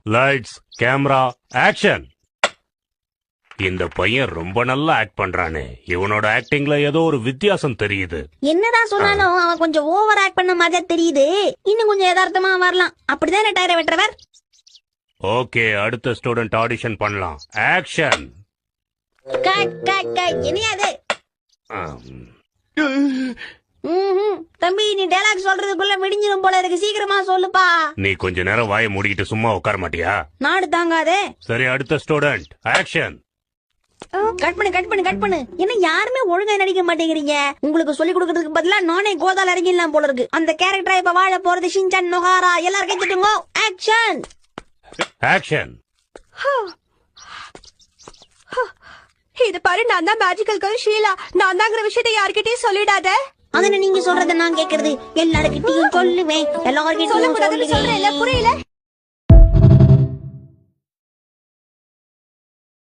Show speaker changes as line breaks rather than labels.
Lights camera action. இந்த பையன் ரொம்ப நல்லா ஆக்ட் பண்றானே. இவனோட ஆக்டிங்ல ஏதோ ஒரு வித்தியாசம் தெரியுது.
என்னதான் சொன்னாலும் அவன் கொஞ்சம் ஓவர் ஆக்ட் பண்ண மாதிரி தெரியுது. இன்னும் கொஞ்சம் யதார்த்தமா வரலாம். அப்படிதான் டயரை வெட்டுறவர்.
ஓகே, அடுத்த ஸ்டூடெண்ட் ஆடிஷன் பண்ணலாம். ஆக்ஷன்.
என்னையாது தம்பி, நீ டைலாக் சொல்றதுக்குள்ள விடிஞ்சிரும் போல இருக்கு. சீக்கிரமா சொல்லுப்பா.
நீ கொஞ்ச நேரம் வாயை மூடிக்கிட்டு சும்மா உட்கார மாட்டியா?
நாடு தாங்காதே.
சரி, அடுத்த ஸ்டூடெண்ட் ஆக்ஷன்.
கட் பண்ணு. என்ன யாருமே ஒழுங்கா நடிக்க மாட்டேங்கிறீங்க? உங்களுக்கு சொல்லி கொடுக்கறதுக்கு பதிலா நானே கோதால இறங்கிடலாம் போல இருக்கு. அந்த கேரக்டரா இப்ப வாழ போறது ஷின்சான் நொஹாரா. எல்லாரும் கைத்துட்டுங்க. ஆக்ஷன்.
ஆக்ஷன்.
இது பாரு, நான் தான் மேஜிக்கல் கேர்ள் ஷீலா. நான் தாங்கிற விஷயத்தை யார்கிட்டயும் சொல்லிடாத.
அதனை நீங்க சொல்றத நான் கேக்குறது. எல்லாருக்கிட்டையும் சொல்லுவேன். எல்லார்கிட்டயும்
சொல்ல புரியல.